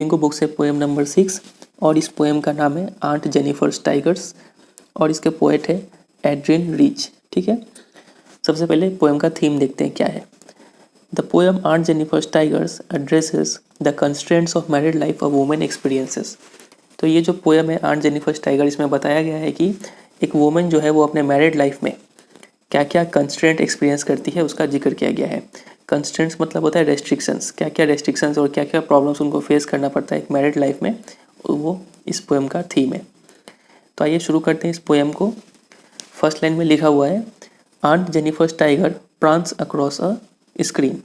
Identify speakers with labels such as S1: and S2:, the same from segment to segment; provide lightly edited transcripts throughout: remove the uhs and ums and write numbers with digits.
S1: इनको बुक से poem number 6 और इस पोएम का नाम है आंट जेनिफर्स टाइगर्स और इसके पोएट है एड्रियन रीच। ठीक है, सबसे पहले पोएम का थीम देखते हैं क्या है। The poem aunt Jennifer's tigers addresses the constraints of married life of women experiences. तो ये जो पोएम है आंट जेनिफर्स टाइगर, इसमें बताया गया है कि एक वुमेन जो है वो अपने मैरिड लाइफ में क्या क्या कंस्ट्रेंट एक्सपीरियंस करती है उसका जिक्र किया गया है। कंस्ट्रेंट्स मतलब होता है रेस्ट्रिक्शंस, क्या क्या रेस्ट्रिक्शंस और क्या क्या प्रॉब्लम्स उनको फेस करना पड़ता है एक मैरिड लाइफ में, वो इस पोएम का थीम है। तो आइए शुरू करते हैं इस पोएम को। फर्स्ट लाइन में लिखा हुआ है aunt Jennifer's tiger prance across a screen.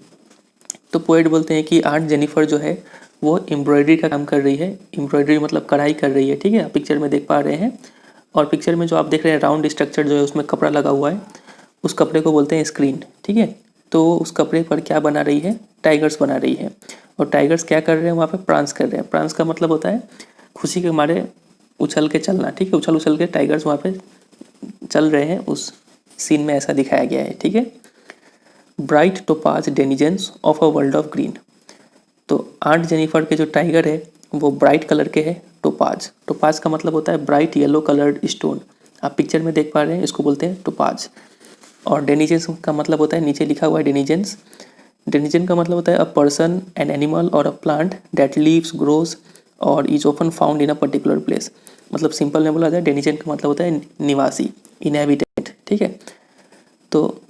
S1: तो पोएट बोलते हैं कि आंट जेनिफर जो है वो एम्ब्रॉयडरी का काम कर रही है। एम्ब्रॉयडरी मतलब कढ़ाई कर रही है। ठीक है, आप पिक्चर में देख पा रहे हैं और पिक्चर में जो आप देख रहे हैं राउंड स्ट्रक्चर जो है उसमें कपड़ा लगा हुआ है, उस कपड़े को बोलते हैं स्क्रीन। ठीक है, तो उस कपड़े पर क्या बना रही है, टाइगर्स बना रही है। और टाइगर्स क्या कर रहे हैं वहाँ पे, प्रांस कर रहे हैं। प्रांस का मतलब होता है खुशी के मारे उछल के चलना। ठीक है, उछल उछल के टाइगर्स वहाँ पे चल रहे हैं, उस सीन में ऐसा दिखाया गया है। ठीक है, bright topaz denizens of a world of green. तो आंट जेनिफर के जो टाइगर है वो ब्राइट कलर के है। टोपाज, टोपाज का मतलब होता है ब्राइट येलो कलर्ड स्टोन। आप पिक्चर में देख पा रहे हैं, इसको बोलते हैं टोपाज। और डेनिजेंस का मतलब होता है, नीचे लिखा हुआ है डेनिजेंस। डेनिजेन का मतलब होता है अ पर्सन, एन एनिमल और a plant that lives, grows और is often found in a particular place. मतलब सिंपल में बोला जाए डेनिजेन का मतलब होता है निवासी, इनहेबिटेंट। ठीक है, तो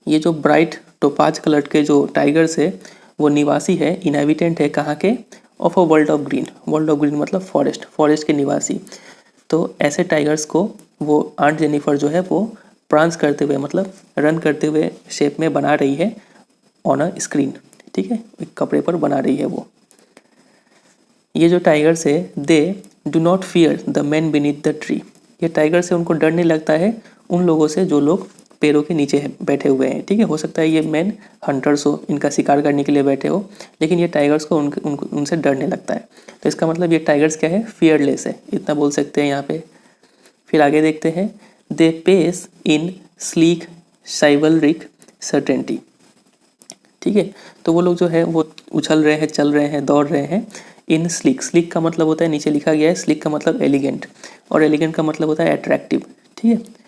S1: ये जो ब्राइट टोपाज कलर के जो टाइगर्स है वो निवासी है, इनहेबिटेंट है कहाँ के, of a world of green. World of green मतलब फॉरेस्ट, फॉरेस्ट के निवासी। तो ऐसे टाइगर्स को वो आंट जेनिफर जो है वो प्रांस करते हुए मतलब रन करते हुए शेप में बना रही है ऑन अ स्क्रीन। ठीक है, एक कपड़े पर बना रही है वो। ये जो टाइगर्स है they do not fear the man beneath the tree. ये टाइगर से उनको डर नहीं लगता है उन लोगों से जो लोग पेड़ों के नीचे बैठे हुए हैं। ठीक है, हो सकता है ये मैन हंटर्स हो, इनका शिकार करने के लिए बैठे हो, लेकिन ये टाइगर्स को उनसे डर नहीं लगता है। तो इसका मतलब ये टाइगर्स क्या है, फियरलेस है, इतना बोल सकते हैं यहाँ पे। फिर आगे देखते हैं, they pace in sleek chivalric certainty. ठीक है, तो वो लोग जो है वो उछल रहे हैं, चल रहे हैं, दौड़ रहे हैं इन स्लीक। स्लीक का मतलब होता है, नीचे लिखा गया है, स्लीक का मतलब एलिगेंट और एलिगेंट का मतलब होता है अट्रैक्टिव। ठीक है,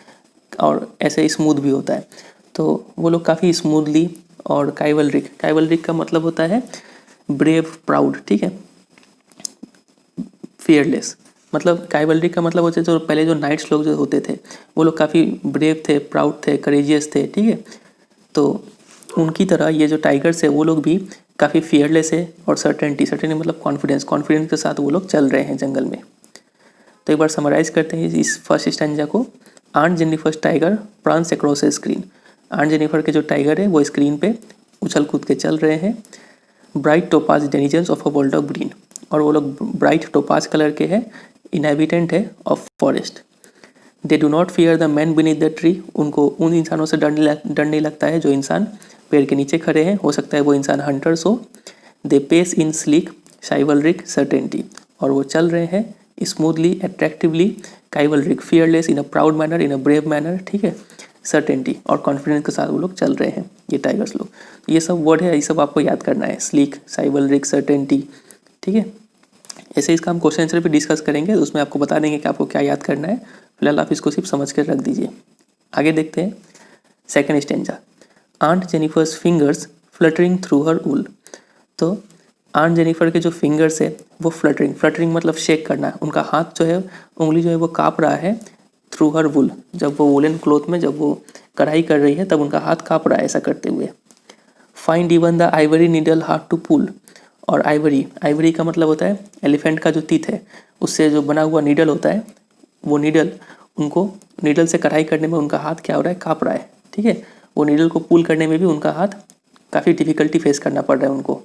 S1: और ऐसे स्मूथ भी होता है। तो वो लोग काफ़ी स्मूथली और काइवलरिक, काइवलरिक का मतलब होता है ब्रेव, प्राउड। ठीक है, फियरलेस मतलब काइवलरी का मतलब होता है जो पहले जो नाइट्स लोग जो होते थे वो लोग काफ़ी ब्रेव थे, प्राउड थे, करेजियस थे। ठीक है, तो उनकी तरह ये जो टाइगर्स है वो लोग भी काफ़ी फियरलेस है और सर्टेनिटी, सर्टेनिटी मतलब कॉन्फिडेंस, कॉन्फिडेंस के साथ वो लोग चल रहे हैं जंगल में। तो एक बार समराइज करते हैं इस फर्स्ट स्टैंजा को। Aunt Jennifer's tiger prance across a screen. Aunt Jennifer के जो टाइगर है वो स्क्रीन पे उछल कूद के चल रहे हैं। Bright topaz denizens of a world of green, और वो लोग ब्राइट टोपाज कलर के हैं, इनहेबिटेंट है of forest. They do not fear the man beneath the tree. उनको उन इंसानों से डर नहीं लगता है जो इंसान पेड़ के नीचे खड़े हैं, हो सकता है वो इंसान हंटर्स हो। They pace in sleek chivalric certainty, और वो चल रहे हैं smoothly, attractively, chivalric, fearless, in a proud manner, in a brave manner. ठीक है, सर्टेनिटी और कॉन्फिडेंस के साथ वो लोग चल रहे हैं, ये टाइगर्स लोग। ये सब वर्ड है, ये सब आपको याद करना है, स्लीक, साइवलरिक, सर्टेनिटी। ठीक है, ऐसे इसका हम क्वेश्चन आंसर भी डिस्कस करेंगे, तो उसमें आपको बता देंगे कि आपको क्या याद करना है। फिलहाल आप इसको सिर्फ समझ कर रख दीजिए। आगे देखते हैं second stanza. Aunt Jennifer's fingers fluttering through her wool. तो आंट जेनिफर के जो फिंगर्स है वो फ्लटरिंग, फ्लटरिंग मतलब शेक करना, उनका हाथ जो है, उंगली जो है वो काँप रहा है थ्रू हर वूल। जब वो वुलन क्लोथ में जब वो कढ़ाई कर रही है तब उनका हाथ काँप रहा है ऐसा करते हुए। Find even the ivory needle hard to pull. और आइवरी, आइवरी का मतलब होता है एलिफेंट का जो टीथ है उससे जो बना हुआ नीडल होता है, वो नीडल, उनको नीडल से कढ़ाई करने में उनका हाथ क्या हो रहा है, काँप रहा है। ठीक है, वो नीडल को पुल करने में भी उनका हाथ काफ़ी डिफिकल्टी फेस करना पड़ रहा है उनको।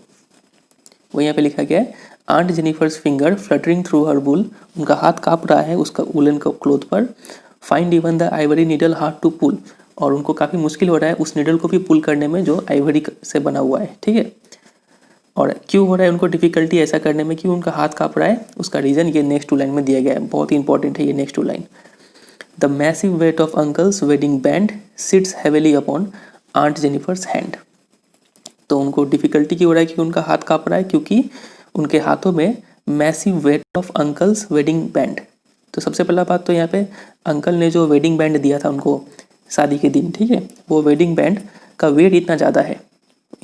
S1: वो यहाँ पे लिखा गया है aunt Jennifer's finger fluttering through her wool. उनका हाथ काँप रहा है उसका वुलन क्लोथ पर। Find even the ivory needle hard to pull, और उनको काफ़ी मुश्किल हो रहा है उस नीडल को भी पुल करने में जो आइवरी से बना हुआ है। ठीक है, और क्यों हो रहा है उनको डिफिकल्टी ऐसा करने में, क्यों उनका हाथ काँप रहा है, उसका रीज़न ये नेक्स्ट टू लाइन में दिया गया है, बहुत ही इंपॉर्टेंट है ये next two line. The massive weight of uncle's wedding band sits heavily upon aunt Jennifer's hand. तो उनको डिफिकल्टी क्यों हो रहा है कि उनका हाथ काँप रहा है, क्योंकि उनके हाथों में massive weight of uncle's wedding band. तो सबसे पहला बात तो यहाँ पे अंकल ने जो वेडिंग बैंड दिया था उनको शादी के दिन, ठीक है, वो वेडिंग बैंड का वेट इतना ज़्यादा है।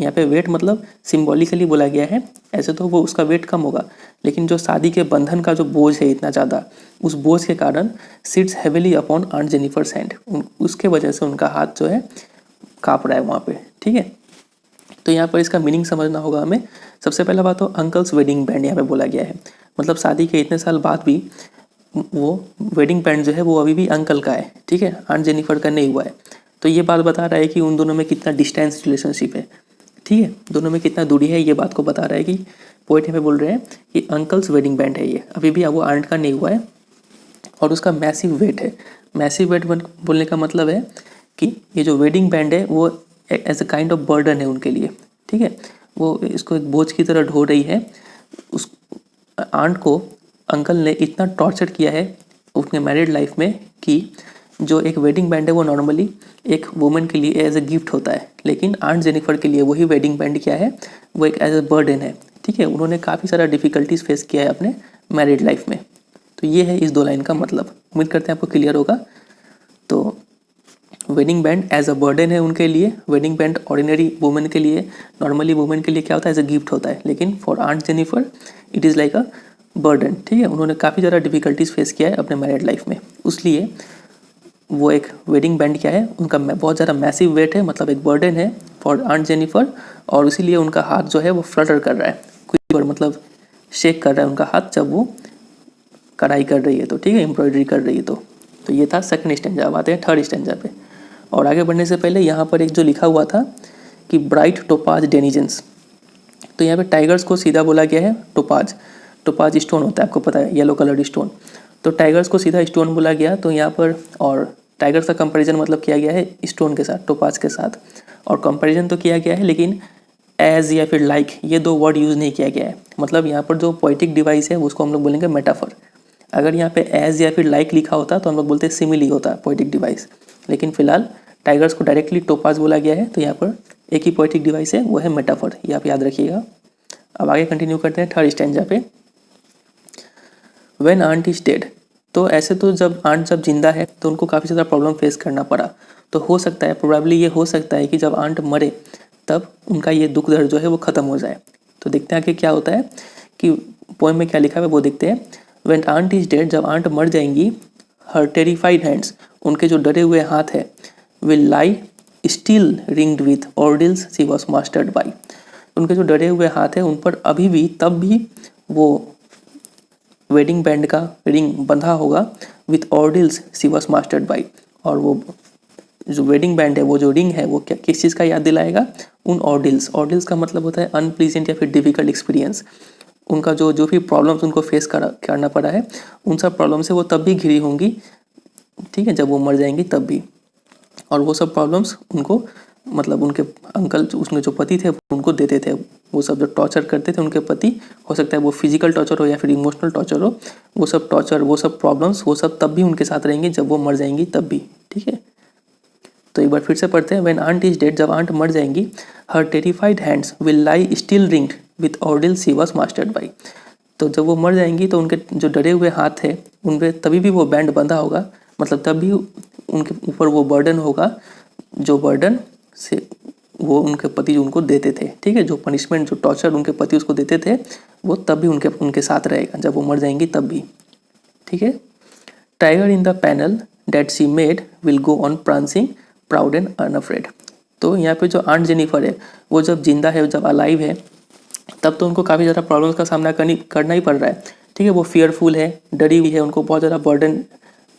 S1: यहाँ पे वेट मतलब सिम्बॉलिकली बोला गया है, ऐसे तो वो उसका वेट कम होगा, लेकिन जो शादी के बंधन का जो बोझ है इतना ज़्यादा, उस बोझ के कारण sits heavily upon aunt Jennifer's hand, उसके वजह से उनका हाथ जो है काँप रहा है वहाँ पे, ठीक है। तो यहाँ पर इसका मीनिंग समझना होगा हमें। सबसे पहला बात तो अंकल्स वेडिंग बैंड यहाँ पे बोला गया है, मतलब शादी के इतने साल बाद भी वो वेडिंग बैंड जो है वो अभी भी अंकल का है, ठीक है, आंट जेनिफर का नहीं हुआ है। तो ये बात बता रहा है कि उन दोनों में कितना डिस्टेंस रिलेशनशिप है, ठीक है, दोनों में कितना दूरी है, ये बात को बता रहा है कि पोइट यहाँ पे बोल रहे हैं कि अंकल्स वेडिंग बैंड है ये, अभी भी वो आंट का नहीं हुआ है और उसका मैसिव वेट है। मैसिव वेट बोलने का मतलब है कि ये जो वेडिंग बैंड है वो as a kind of burden है उनके लिए, ठीक है, वो इसको एक बोझ की तरह ढो रही है। उस आंट को अंकल ने इतना टॉर्चर किया है उसके मैरिड लाइफ में कि जो एक वेडिंग बैंड है वो नॉर्मली एक वुमेन के लिए एज अ गिफ्ट होता है, लेकिन आंट जेनिफर के लिए वही वेडिंग बैंड क्या है, वो एक एज अ बर्डन है, ठीक है। उन्होंने काफ़ी सारा डिफिकल्टीज फेस किया है अपने मैरिड लाइफ में। तो ये है इस 2 लाइन का मतलब। उम्मीद करते हैं आपको क्लियर होगा। तो wedding band as a burden है उनके लिए, वेडिंग बैंड ऑर्डिनरी वुमेन के लिए, नॉर्मली वुमेन के लिए क्या होता है, एज अ गिफ्ट होता है, लेकिन for aunt Jennifer it is like a burden, ठीक है। उन्होंने काफ़ी ज़्यादा डिफिकल्टीज फेस किया है अपने मैरिड लाइफ में, इसलिए वो एक वेडिंग बैंड क्या है, उनका बहुत ज़्यादा मैसिव वेट है, मतलब एक बर्डन है फॉर आंट जेनिफर, और इसीलिए उनका हाथ जो है वो फ्लटर कर रहा है, क्विवर मतलब शेक कर रहा है उनका हाथ जब वो कढ़ाई कर रही है, तो ठीक है, एम्ब्रॉयडरी कर रही है। तो ये था सेकंड स्टैंजा। अब आते हैं थर्ड स्टैंजा पे। और आगे बढ़ने से पहले यहाँ पर एक जो लिखा हुआ था कि ब्राइट टोपाज डेनिजेंस, तो यहाँ पे टाइगर्स को सीधा बोला गया है टोपाज। टोपाज स्टोन होता है, आपको पता है, येलो कलर्ड स्टोन। तो टाइगर्स को सीधा स्टोन बोला गया, तो यहाँ पर और टाइगर्स का कंपैरिजन मतलब किया गया है स्टोन के साथ, टोपाज के साथ, और कंपैरिजन तो किया गया है लेकिन एज या फिर लाइक ये 2 वर्ड यूज़ नहीं किया गया है। मतलब यहाँ पर जो पोइटिक डिवाइस है उसको हम लोग बोलेंगे मेटाफर। अगर यहाँ पे एज या फिर लाइक लिखा होता तो हम लोग बोलते हैं सिमिली होता पोइटिक डिवाइस, लेकिन फिलहाल टाइगर्स को डायरेक्टली टोपाज बोला गया है, तो यहाँ पर एक ही पोइटिक डिवाइस है, वो है मेटाफर, ये आप याद रखिएगा। अब आगे कंटिन्यू करते हैं थर्ड स्टैंजा पे। व्हेन आंट इज डेड, तो ऐसे तो जब आंट जब जिंदा है तो उनको काफ़ी ज़्यादा प्रॉब्लम फेस करना पड़ा, तो हो सकता है प्रोबेबली ये हो सकता है कि जब आंट मरे तब उनका ये दुख दर्द जो है वो ख़त्म हो जाए। तो देखते हैं कि क्या होता है, कि पोएम में क्या लिखा है वो देखते हैं। व्हेन आंट इज डेड, जब आंट मर जाएंगी, हर टेरिफाइड हैंड्स, उनके जो डरे हुए हाथ है, will lie still ringed with ordeals she was mastered by, उनके जो डरे हुए हाथ है उन पर अभी भी तब भी वो वेडिंग बैंड का रिंग बंधा होगा, with ordeals she was mastered by, और वो जो वेडिंग बैंड है, वो जो रिंग है, वो क्या किस चीज़ का याद दिलाएगा, उन ऑर्डिल्स। ऑर्डिल्स का मतलब होता है अनप्लीजेंट या फिर डिफिकल्ट एक्सपीरियंस। उनका जो जो भी प्रॉब्लम्स उनको फेस करना पड़ा है, उन सब प्रॉब्लम से वो तब भी घिरी होंगी, ठीक है, जब वो मर जाएंगी तब भी। और वो सब प्रॉब्लम्स उनको मतलब उनके अंकल, उसमें जो पति थे उनको देते थे, वो सब जो टॉर्चर करते थे उनके पति, हो सकता है वो फिजिकल टॉर्चर हो या फिर इमोशनल टॉर्चर हो, वो सब टॉर्चर, वो सब प्रॉब्लम्स, वो सब तब भी उनके साथ रहेंगे जब वो मर जाएंगी तब भी, ठीक है। तो एक बार फिर से पढ़ते हैं। व्हेन आंट इज डेड, जब आंट मर जाएंगी, her terrified hands will lie still ringed with ordeal she was mastered by, तो जब वो मर जाएंगी तो उनके जो डरे हुए हाथ थे उन पर तभी भी वो बैंड बंधा होगा, मतलब तब भी उनके ऊपर वो बर्डन होगा, जो बर्डन से वो उनके पति जो उनको देते थे, ठीक है, जो पनिशमेंट, जो टॉर्चर उनके पति उसको देते थे, वो तब भी उनके साथ रहेगा जब वो मर जाएंगी तब भी, ठीक है। Tiger in the panel that she made will go on prancing proud and unafraid, तो यहाँ पे जो आंट जेनिफर है वो जब जिंदा है, जब अलाइव है, तब तो उनको काफ़ी ज़्यादा प्रॉब्लम्स का सामना करना ही पड़ रहा है, ठीक है, वो फियरफुल है, डरी हुई है, उनको बहुत ज़्यादा बर्डन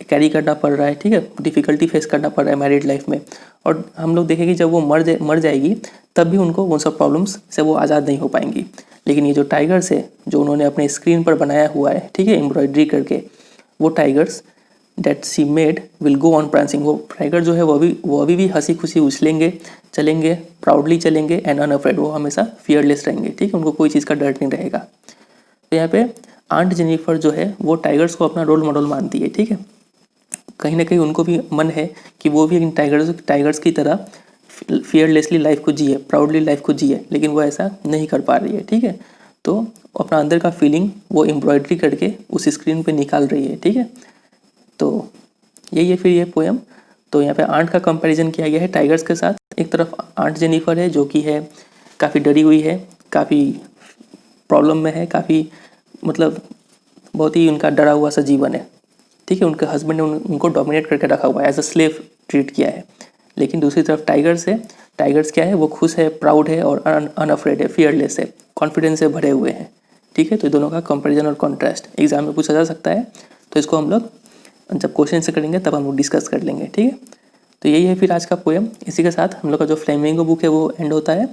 S1: कैरी करना पड़ रहा है, ठीक है, डिफ़िकल्टी फेस करना पड़ रहा है मैरिड लाइफ में। और हम लोग देखेंगे जब वो मर जाएगी तब भी उनको उन सब प्रॉब्लम्स से वो आज़ाद नहीं हो पाएंगी। लेकिन ये जो टाइगर्स है जो उन्होंने अपने स्क्रीन पर बनाया हुआ है, ठीक है, एम्ब्रॉयडरी करके, वो tigers that she made will go on prancing, वो टाइगर जो है वो अभी भी हंसी खुशी उछलेंगे, चलेंगे, प्राउडली चलेंगे, एंड अनअफ्रेड, वो हमेशा फियरलेस रहेंगे, ठीक है, उनको कोई चीज़ का डर नहीं रहेगा। तो यहाँ पे आंट जेनिफर जो है वो टाइगर्स को अपना रोल मॉडल मानती है, ठीक है, कहीं ना कहीं उनको भी मन है कि वो भी इन टाइगर्स की तरह फियरलेसली लाइफ को जिए, प्राउडली लाइफ को जिए, लेकिन वो ऐसा नहीं कर पा रही है, ठीक है। तो अपना अंदर का फीलिंग वो एम्ब्रॉयडरी करके उस स्क्रीन पे निकाल रही है, ठीक है। तो यही है फिर ये पोएम। तो यहाँ पे आंट का कंपैरिजन किया गया है टाइगर्स के साथ। एक तरफ आंट जेनिफर है जो कि है काफ़ी डरी हुई है, काफ़ी प्रॉब्लम में है, काफ़ी मतलब बहुत ही उनका डरा हुआ सा जीवन है, ठीक है। उनके हस्बैंड ने उनको डोमिनेट करके रखा हुआ है, एज अ स्लेव ट्रीट किया है। लेकिन दूसरी तरफ टाइगर्स है, टाइगर्स क्या है, वो खुश है, प्राउड है और अनअफ्रेड है, फियरलेस है, कॉन्फिडेंस से भरे हुए हैं, ठीक है। तो दोनों का कंपैरिजन और कॉन्ट्रास्ट एग्जाम में पूछा जा सकता है। तो इसको हम लोग जब क्वेश्चन से करेंगे तब हम लोग डिस्कस कर लेंगे, ठीक है। तो यही है फिर आज का पोएम। इसी के साथ हम लोग का जो फ्लेमिंगो बुक है वो एंड होता है।